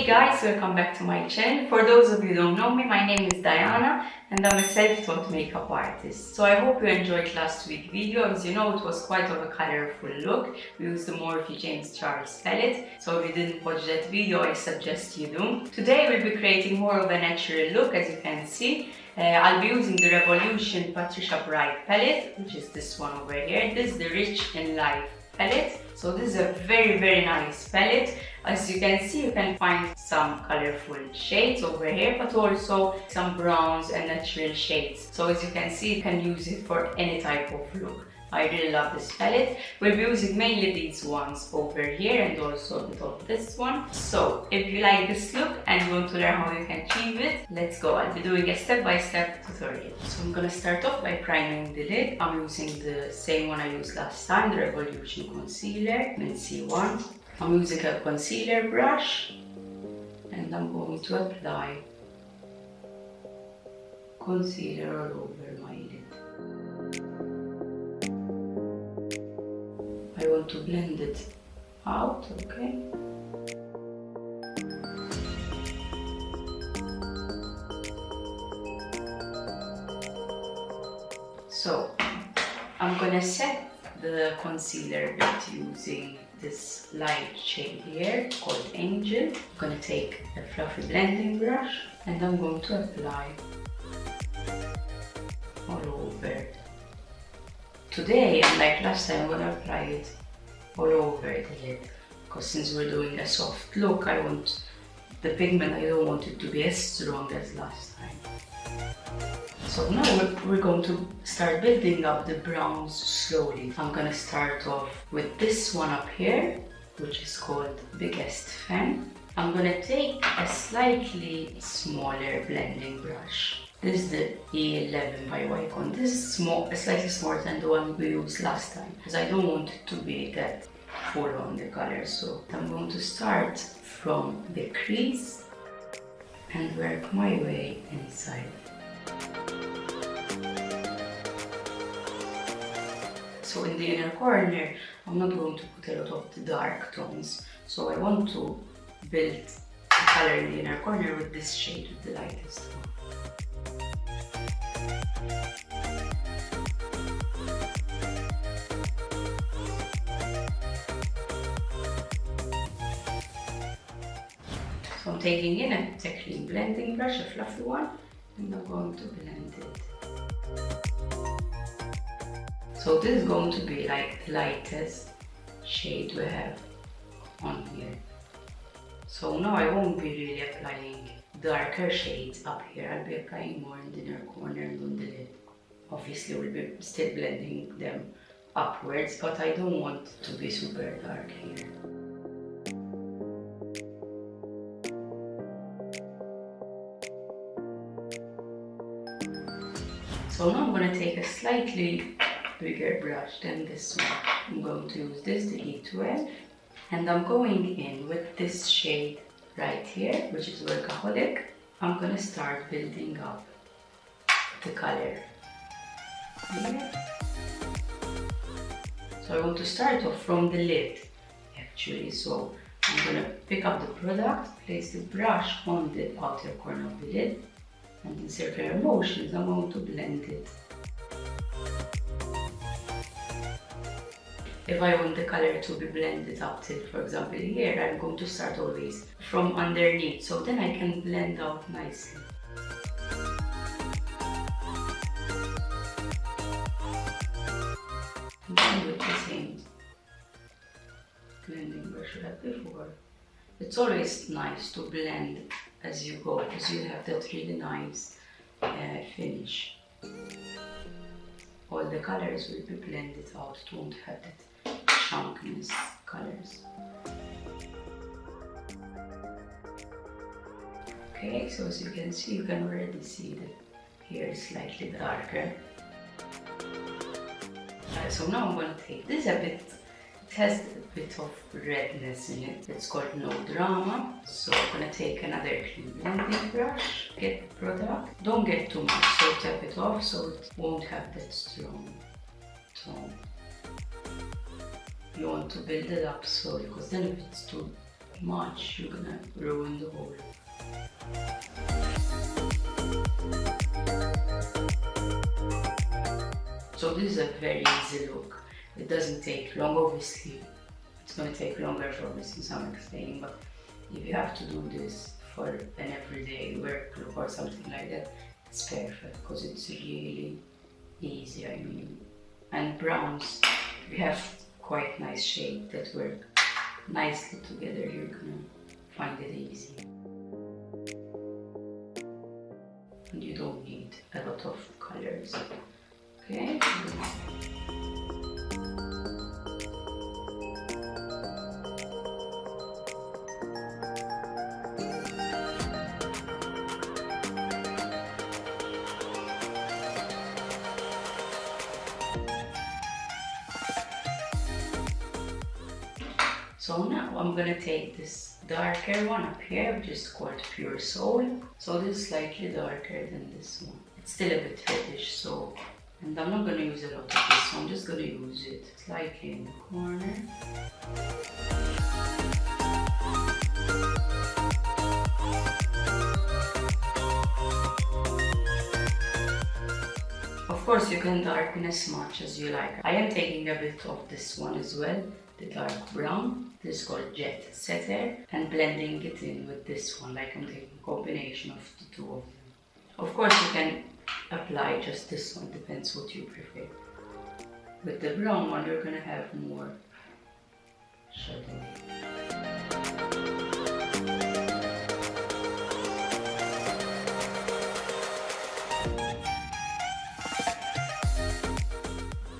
Hey guys, welcome back to my channel. For those of you who don't know me, my name is Diana and I'm a self-taught makeup artist. So I hope you enjoyed last week's video. As you know, it was quite of a colorful look. We used the Morphe James Charles palette. So if you didn't watch that video, I suggest you do. Today we'll be creating more of a natural look, as you can see. I'll be using the Revolution Patricia Bright palette, which is this one over here. This is the Rich in Life palette. So this is a very nice palette. As you can see, you can find some colorful shades over here, but also some browns and natural shades. So as you can see, you can use it for any type of look. I really love this palette. We'll be using mainly these ones over here and also a bit of this one. So if you like this look and you want to learn how you can achieve it, let's go. I'll be doing a step-by-step tutorial. So I'm gonna start off by priming the lid. I'm using the same one I used last time, the Revolution Concealer in C1. I'm using a concealer brush and I'm going to apply concealer all over my lid. I want to blend it out, okay? So I'm gonna set the concealer with using this light shade here called Angel. I'm gonna take a fluffy blending brush and I'm going to apply all over. Today, unlike last time, I'm gonna apply it all over the lid because since we're doing a soft look, I want the pigment, I don't want it to be as strong as last time. So now we're going to start building up the browns slowly. I'm gonna start off with this one up here, which is called Biggest Fan. I'm gonna take a slightly smaller blending brush. This is the E11 by Wycon. This is small, slightly smaller than the one we used last time because I don't want it to be that full on the color. So I'm going to start from the crease and work my way inside. So in the inner corner, I'm not going to put a lot of the dark tones. So I want to build the color in the inner corner with this shade, with the lightest one. So I'm taking in a clean blending brush, a fluffy one, and I'm going to blend it. So this is going to be like the lightest shade we have on here. So now I won't be really applying darker shades up here. I'll be applying more in the inner corner and on the lid. Obviously we'll be still blending them upwards, but I don't want to be super dark here. So now I'm going to take a slightly bigger brush than this one. I'm going to use this, the E12, and I'm going in with this shade right here, which is Workaholic. I'm going to start building up the color here. So I want to start off from the lid actually. So I'm going to pick up the product, place the brush on the outer corner of the lid, and in circular motions I'm going to blend it. If I want the color to be blended up till, for example, here, I'm going to start always from underneath, so then I can blend out nicely. And then with the same blending brush like before. It's always nice to blend as you go because you have that really nice finish. All the colors will be blended out, it won't have that chunkiness colors. Okay, so as you can see, you can already see that here is slightly darker. So now I'm going to take this a bit, it has a bit of redness in it. It's called No Drama. So I'm going to take another clean blending brush, get the product. Don't get too much, so tap it off so it won't have that strong tone. You want to build it up slowly because then if it's too much, you're gonna ruin the whole. So this is a very easy look. It doesn't take long, obviously. It's gonna take longer for me since I'm explaining, but if you have to do this for an everyday work look or something like that, it's perfect because it's really easy, I mean. And browns, we have quite nice shade that work nicely together. You're gonna find it easy. And you don't need a lot of colors. Okay. So now I'm gonna take this darker one up here, which is called Pure Soul. So this is slightly darker than this one. It's still a bit reddish, so, and I'm not gonna use a lot of this, so I'm just gonna use it slightly in the corner. Of course, you can darken as much as you like. I am taking a bit of this one as well, the dark brown. This is called Jet Setter, and blending it in with this one, like I'm taking a combination of the two of them. Of course, you can apply just this one, depends what you prefer. With the brown one, you're gonna have more shadow.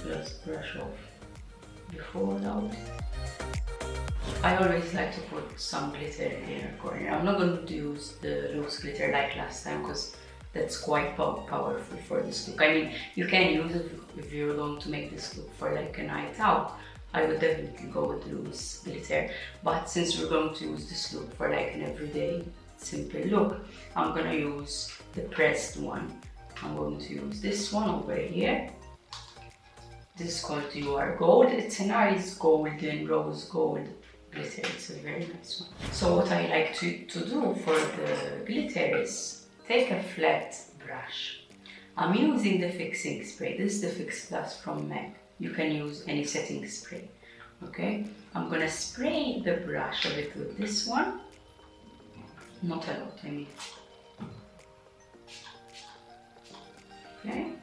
Just brush off the fallout. I always like to put some glitter in the inner corner. I'm not going to use the loose glitter like last time because that's quite powerful for this look. I mean, you can use it if you're going to make this look for like a night out. I would definitely go with loose glitter. But since we're going to use this look for like an everyday simple look, I'm going to use the pressed one. I'm going to use this one over here. This is called You Are Gold. It's a nice golden rose gold glitter. It's a very nice one. So what I like to do for the glitter is take a flat brush. I'm using the fixing spray. This is the Fix Plus from MAC. You can use any setting spray. Okay, I'm gonna spray the brush a bit with this one. Not a lot, I mean. Okay.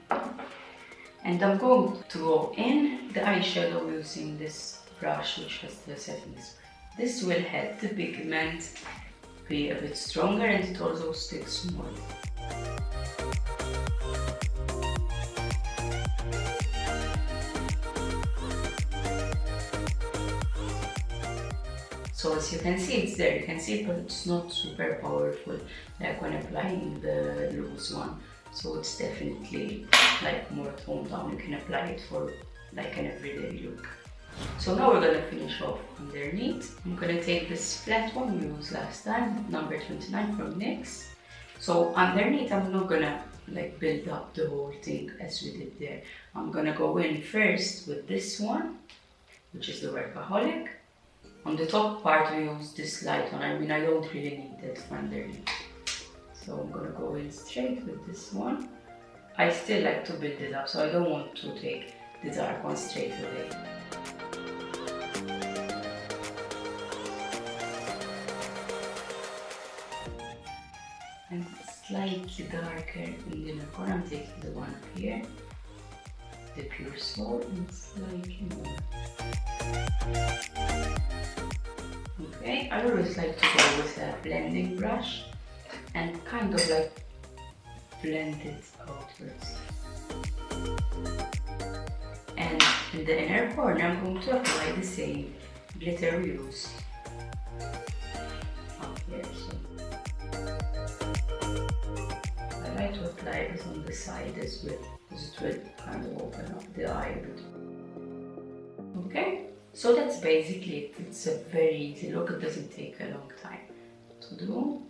And I'm going to go in the eyeshadow using this brush, which has the setting spray. This will help the pigment be a bit stronger and it also sticks more. So as you can see, it's there, you can see it, but it's not super powerful like when applying the loose one. So it's definitely like more toned down. You can apply it for like an everyday look. So now we're gonna finish off underneath. I'm gonna take this flat one we used last time, number 29 from NYX. So underneath, I'm not gonna like build up the whole thing as we did there. I'm gonna go in first with this one, which is the Workaholic. On the top part, we use this light one. I mean, I don't really need that for underneath. So I'm gonna go in straight with this one. I still like to build it up, so I don't want to take the dark one straight away. And slightly darker in the inner corner, I'm taking the one up here, the Pure Soul, and slightly more. Okay, I always like to go with a blending brush and kind of like blend it outwards. And in the inner corner, I'm going to apply the same glitter we used up here. So I like to apply this on the side as well, because it will kind of open up the eye a bit. Okay, so that's basically it. It's a very easy look. It doesn't take a long time to do.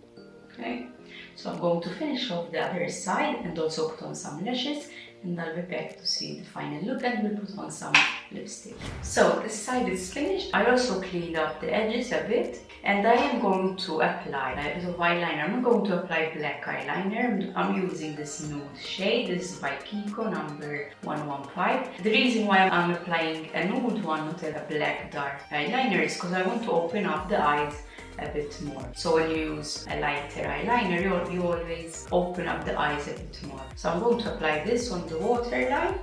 Okay, so I'm going to finish off the other side and also put on some lashes, and I'll be back to see the final look, and we'll put on some lipstick. So this side is finished. I also cleaned up the edges a bit, and I am going to apply a bit of eyeliner. I'm not going to apply black eyeliner. I'm using this nude shade. This is by KIKO number 115. The reason why I'm applying a nude one, not a black dark eyeliner, is because I want to open up the eyes a bit more. So when you use a lighter eyeliner, you always open up the eyes a bit more. So I'm going to apply this on the waterline.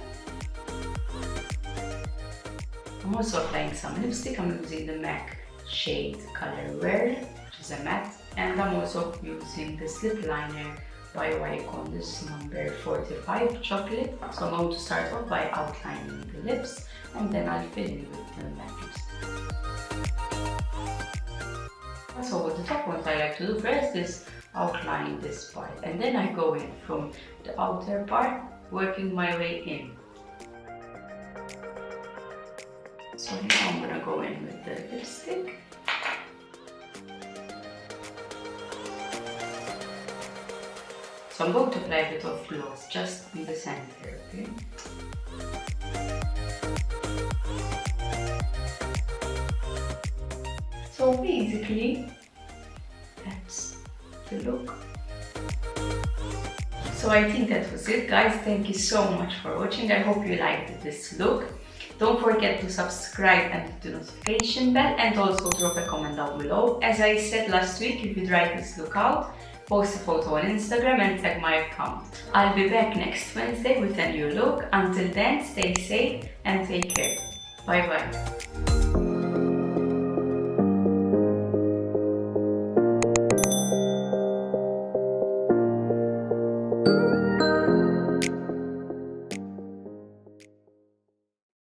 I'm also applying some lipstick. I'm using the MAC shade color Whirl, which is a matte, and I'm also using this lip liner by Wycon, this is number 45 chocolate. So I'm going to start off by outlining the lips, and then I'll fill in with the matte lipstick. So with the top ones, I like to do first is outline this part, and then I go in from the outer part, working my way in. So now I'm gonna go in with the lipstick. So I'm going to apply a bit of gloss just in the center, okay? So basically, that's the look. So I think that was it, guys. Thank you so much for watching. I hope you liked this look. Don't forget to subscribe and hit the notification bell, and also drop a comment down below. As I said last week, if you try this look out, post a photo on Instagram and tag my account. I'll be back next Wednesday with a new look. Until then, stay safe and take care. Bye bye.